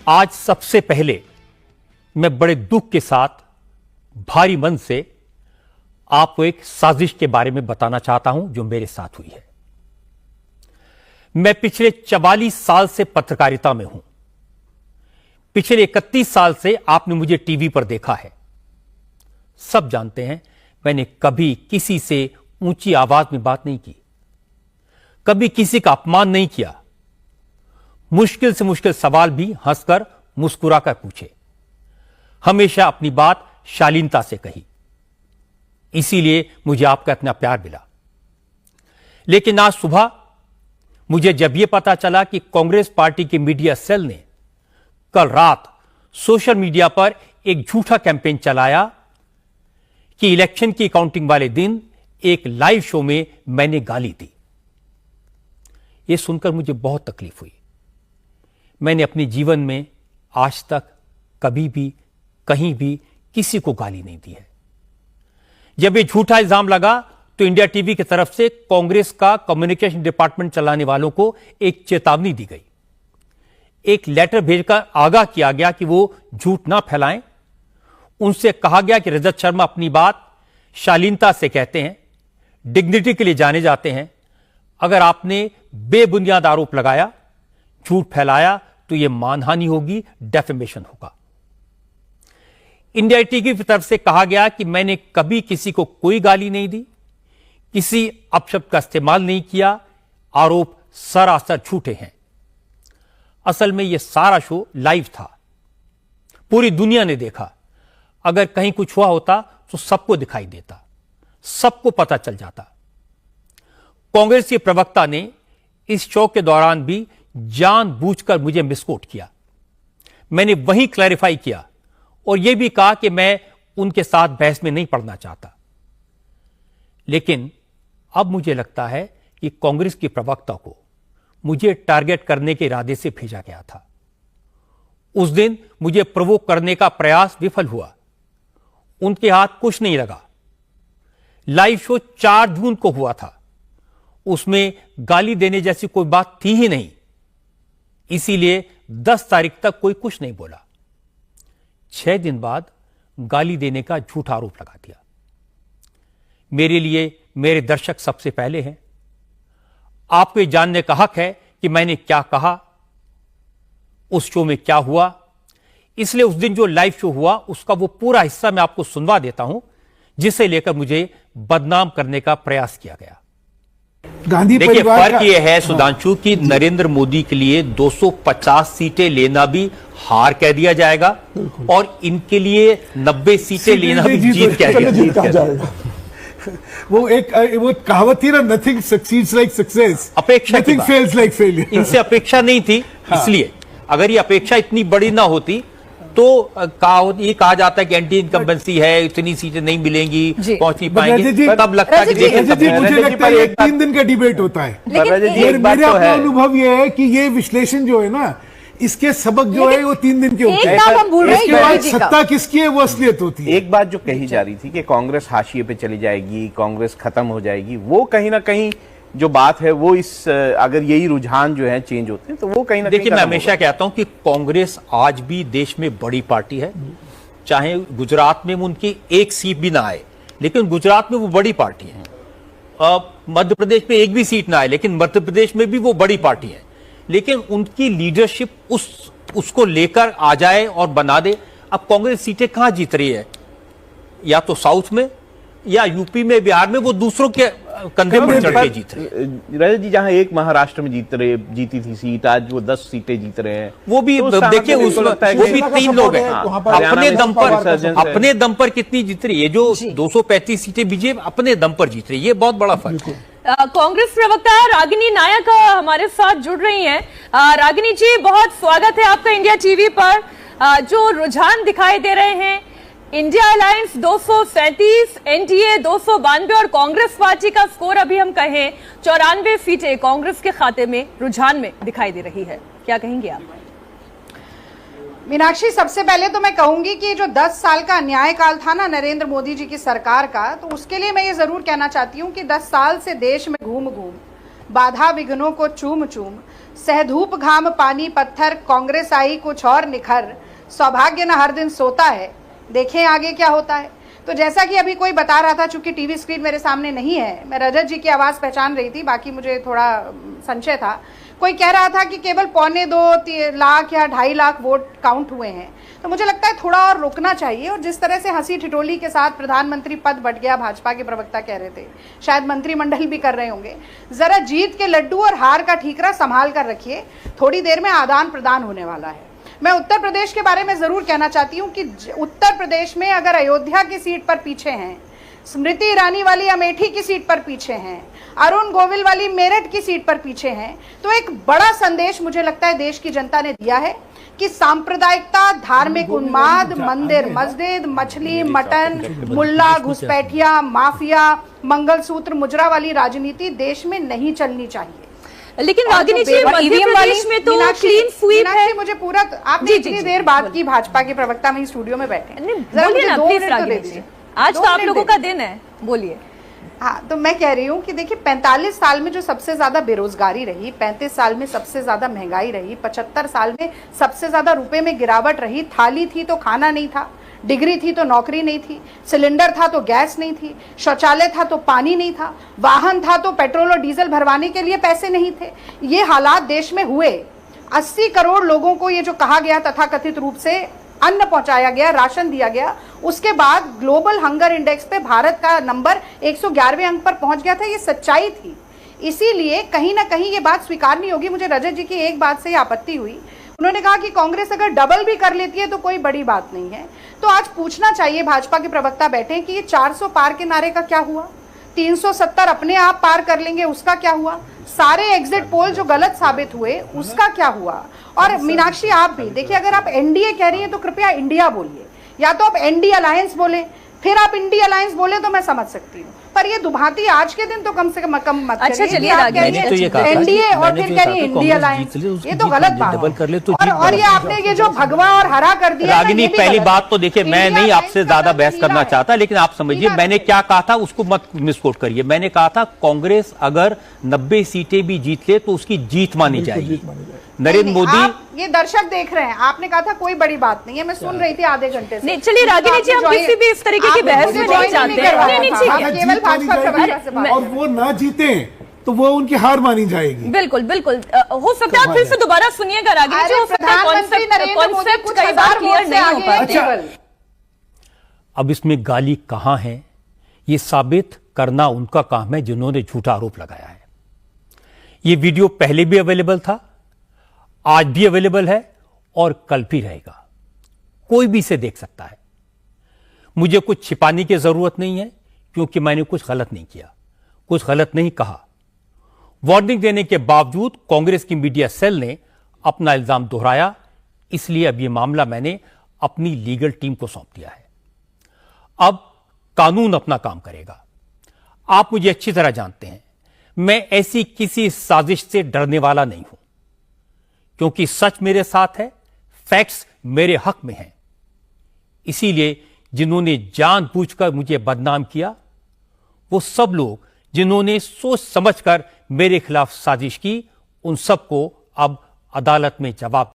आज सबसे पहले मैं बड़े दुख के साथ भारी मन से आपको एक साजिश के बारे में बताना चाहता हूं जो मेरे साथ हुई है। मैं पिछले 44 साल से पत्रकारिता में हूं। पिछले 31 साल से आपने मुझे टीवी पर देखा है। सब जानते हैं मैंने कभी किसी से ऊंची आवाज में बात नहीं की, कभी किसी का अपमान नहीं किया। मुश्किल से मुश्किल सवाल भी हंसकर मुस्कुराकर पूछे। हमेशा अपनी बात शालीनता से कही। इसीलिए मुझे आपका इतना प्यार मिला। लेकिन आज सुबह मुझे जब यह पता चला कि कांग्रेस पार्टी के मीडिया सेल ने कल रात सोशल मीडिया पर एक झूठा कैंपेन चलाया कि इलेक्शन की काउंटिंग वाले दिन एक लाइव शो में मैंने गाली दी, यह सुनकर मुझे बहुत तकलीफ हुई। मैंने अपने जीवन में आज तक कभी भी कहीं भी किसी को गाली नहीं दी है। जब यह झूठा इल्जाम लगा तो इंडिया टीवी की तरफ से कांग्रेस का कम्युनिकेशन डिपार्टमेंट चलाने वालों को एक चेतावनी दी गई। एक लेटर भेजकर आगाह किया गया कि वो झूठ ना फैलाएं। उनसे कहा गया कि रजत शर्मा अपनी बात शालीनता से कहते हैं, डिग्निटी के लिए जाने जाते हैं। अगर आपने बेबुनियाद आरोप लगाया, झूठ फैलाया तो यह मानहानि होगी, डेफेमेशन होगा। इंडिया टीवी की तरफ से कहा गया कि मैंने कभी किसी को कोई गाली नहीं दी, किसी अपशब्द का इस्तेमाल नहीं किया। आरोप सरासर झूठे हैं। असल में यह सारा शो लाइव था, पूरी दुनिया ने देखा। अगर कहीं कुछ हुआ होता तो सबको दिखाई देता, सबको पता चल जाता। कांग्रेस के प्रवक्ता ने इस शो के दौरान भी जानबूझकर मुझे मिसकोट किया। मैंने वहीं क्लैरिफाई किया और यह भी कहा कि मैं उनके साथ बहस में नहीं पड़ना चाहता। लेकिन अब मुझे लगता है कि कांग्रेस के प्रवक्ता को मुझे टारगेट करने के इरादे से भेजा गया था। उस दिन मुझे प्रोवोक करने का प्रयास विफल हुआ। उनके हाथ कुछ नहीं लगा। लाइव शो 4 जून को हुआ था, उसमें गाली देने जैसी कोई बात थी ही नहीं। इसीलिए 10 तारीख तक कोई कुछ नहीं बोला। 6 दिन बाद गाली देने का झूठा आरोप लगा दिया। मेरे लिए मेरे दर्शक सबसे पहले हैं। आपको ये जानने का हक है कि मैंने क्या कहा, उस शो में क्या हुआ। इसलिए उस दिन जो लाइव शो हुआ उसका वो पूरा हिस्सा मैं आपको सुनवा देता हूं, जिसे लेकर मुझे बदनाम करने का प्रयास किया गया। गांधी देखिए, फर्क का... यह है सुधांशु कि नरेंद्र मोदी के लिए 250 सीटें लेना भी हार कह दिया जाएगा और इनके लिए 90 सीटें लेना भी जीत कह जाएगा। वो कहावत थी ना, नथिंग सक्सीड्स लाइक सक्सेस, अपेक्षा नथिंग फेल्स लाइक फेलियर। इनसे अपेक्षा नहीं थी। हाँ। इसलिए अगर ये अपेक्षा इतनी बड़ी ना होती तो ये कहा जाता है कि एंटी इनकम्बेंसी है, इतनी सीटें नहीं मिलेंगी, पहुंच नहीं पाएंगे। तब लगता है कि मुझे लगता है 3 दिन का डिबेट होता है। मेरा अपना अनुभव यह है कि ये विश्लेषण जो है ना, इसके सबक जो है वो 3 दिन के होते हैं। इसके बाद सत्ता किसकी है वो असलियत होती है। एक बात जो कही जा रही थी कि कांग्रेस हाशिए पे चली जाएगी, कांग्रेस खत्म हो जाएगी, वो कहीं ना कहीं जो बात है वो अगर यही रुझान जो है चेंज होते हैं तो वो कहीं ना कहीं। देखिए, मैं हमेशा कहता हूं कि कांग्रेस आज भी देश में बड़ी पार्टी है। चाहे गुजरात में उनकी एक सीट भी ना आए, लेकिन गुजरात में वो बड़ी पार्टी है। मध्य प्रदेश में एक भी सीट ना आए, लेकिन मध्य प्रदेश में भी वो बड़ी पार्टी है। लेकिन उनकी लीडरशिप उसको लेकर आ जाए और बना दे। अब कांग्रेस सीटें कहां जीत रही है? या तो साउथ में या यूपी में, बिहार में वो दूसरों के कंधे पर चढ़ के जीत रहे। रजत जी, जहां एक महाराष्ट्र में जीती थी सीट, आज वो 10 सीटें जीत रहे हैं। वो भी तो देखिए, वो भी 3 लोग हैं। अपने दम पर कितनी जीत रही है? जो 235 सीटें बीजेपी अपने दम पर जीत रही है, ये बहुत बड़ा फर्क है। कांग्रेस प्रवक्ता रागिनी नायक हमारे साथ जुड़ रही हैं। रागिनी जी, बहुत स्वागत है आपका इंडिया टीवी पर। जो रुझान दिखाई दे रहे हैं, इंडिया अलायंस 237, एनडीए 292 और कांग्रेस पार्टी का स्कोर अभी हम कहें 94 सीटें कांग्रेस के खाते में रुझान में दिखाई दे रही है। क्या कहेंगे आप? मीनाक्षी, सबसे पहले तो मैं कहूंगी कि जो 10 साल का न्यायकाल था ना नरेंद्र मोदी जी की सरकार का, तो उसके लिए मैं ये जरूर कहना चाहती हूँ कि 10 साल से देश में घूम घूम बाधा विघ्नों को चूम चूम, सहधूप घाम पानी पत्थर, कांग्रेस आई कुछ और निखर, सौभाग्य न हर दिन सोता है, देखें आगे क्या होता है। तो जैसा कि अभी कोई बता रहा था, चूंकि टीवी स्क्रीन मेरे सामने नहीं है, मैं रजत जी की आवाज पहचान रही थी, बाकी मुझे थोड़ा संशय था। कोई कह रहा था कि केवल 1.25 लाख या 2.5 लाख वोट काउंट हुए हैं। तो मुझे लगता है थोड़ा और रुकना चाहिए। और जिस तरह से हंसी ठिठोली के साथ प्रधानमंत्री पद बट गया, भाजपा के प्रवक्ता कह रहे थे, शायद मंत्रिमंडल भी कर रहे होंगे, जरा जीत के लड्डू और हार का ठीकरा संभाल कर रखिए, थोड़ी देर में आदान प्रदान होने वाला है। मैं उत्तर प्रदेश के बारे में जरूर कहना चाहती हूं कि उत्तर प्रदेश में अगर अयोध्या की सीट पर पीछे हैं, स्मृति ईरानी वाली अमेठी की सीट पर पीछे हैं, अरुण गोविल वाली मेरठ की सीट पर पीछे हैं, तो एक बड़ा संदेश मुझे लगता है देश की जनता ने दिया है कि सांप्रदायिकता, धार्मिक उन्माद, मंदिर मस्जिद, मछली मटन, मुल्ला घुसपैठिया, माफिया, मंगलसूत्र मुजरा वाली राजनीति देश में नहीं चलनी चाहिए। लेकिन रागिनी जी, मध्य प्रदेश में तो क्लीन स्वीप है। मुझे पूरा, आपने इतनी देर बात की, भाजपा के प्रवक्ता में स्टूडियो में बैठे, बोलिए ना प्लीज रागिनी जी, आज तो आप लोगों का दिन है, बोलिए। हाँ, तो मैं कह रही हूँ कि देखिए 45 साल में जो सबसे ज्यादा बेरोजगारी रही, 35 साल में सबसे ज्यादा महंगाई रही, 75 साल में सबसे ज्यादा रुपए में गिरावट रही, थाली थी तो खाना नहीं था, डिग्री थी तो नौकरी नहीं थी, सिलेंडर था तो गैस नहीं थी, शौचालय था तो पानी नहीं था, वाहन था तो पेट्रोल और डीजल भरवाने के लिए पैसे नहीं थे। ये हालात देश में हुए। 80 करोड़ लोगों को ये जो कहा गया तथाकथित रूप से अन्न पहुंचाया गया, राशन दिया गया, उसके बाद ग्लोबल हंगर इंडेक्स पे भारत का नंबर 111वें अंक पर पहुंच गया था। ये सच्चाई थी। इसीलिए कहीं ना कहीं ये बात स्वीकार नहीं होगी। मुझे रजत जी की एक बात से आपत्ति हुई, उन्होंने कहा कि कांग्रेस अगर डबल भी कर लेती है तो कोई बड़ी बात नहीं है। तो आज पूछना चाहिए, भाजपा के प्रवक्ता बैठे, कि ये 400 पार के नारे का क्या हुआ, 370 अपने आप पार कर लेंगे उसका क्या हुआ, सारे एग्जिट पोल जो गलत साबित हुए उसका क्या हुआ। और मीनाक्षी आप भी देखिए, अगर आप एनडीए कह रही हैं तो कृपया इंडिया बोलिए, या तो आप एनडी अलायंस बोले, फिर आप इंडी अलायंस बोले तो मैं समझ सकती हूँ, पर ये दुभाती आज के दिन तो कम से कम मत करिए। अच्छा चलिए, एनडीए और फिर कह रही है इंडी अलायंस, ये तो गलत बात है। और ये आपने ये जो भगवा और हरा कर दिया। रागिनी, पहली बात तो देखिए, मैं नहीं आपसे ज्यादा बहस करना चाहता, लेकिन आप समझिए मैंने क्या कहा था, उसको मत मिसकोट करिए। मैंने कहा था कांग्रेस अगर 90 सीटें भी जीत ले तो उसकी जीत मानी जाएगी। नरेंद्र मोदी, ये दर्शक देख रहे हैं, आपने कहा था कोई बड़ी बात नहीं है, मैं सुन रही थी आधे घंटे से। नहीं चलिए रागिनी जी, हम किसी भी इस तरीके की बहस में नहीं जाते हैं। केवल भाजपा और वो ना जीते तो वो उनकी हार मानी जाएगी। बिल्कुल बिल्कुल, हो सकता है आप फिर से दोबारा सुनिएगा रागिनी जी, हो सकता है कॉन्सेप्ट कई बार क्लियर नहीं हो पाता। अब इसमें गाली कहां है ये साबित करना उनका काम है जिन्होंने झूठा आरोप लगाया है। ये वीडियो पहले भी अवेलेबल था, आज भी अवेलेबल है और कल भी रहेगा। कोई भी इसे देख सकता है। मुझे कुछ छिपाने की जरूरत नहीं है, क्योंकि मैंने कुछ गलत नहीं किया, कुछ गलत नहीं कहा। वार्निंग देने के बावजूद कांग्रेस की मीडिया सेल ने अपना इल्जाम दोहराया, इसलिए अब यह मामला मैंने अपनी लीगल टीम को सौंप दिया है। अब कानून अपना काम करेगा। आप मुझे अच्छी तरह जानते हैं, मैं ऐसी किसी साजिश से डरने वाला नहीं हूं, क्योंकि सच मेरे साथ है, फैक्ट्स मेरे हक में हैं। इसीलिए जिन्होंने जानबूझकर मुझे बदनाम किया, वो सब लोग जिन्होंने सोच समझकर मेरे खिलाफ साजिश की, उन सबको अब अदालत में जवाब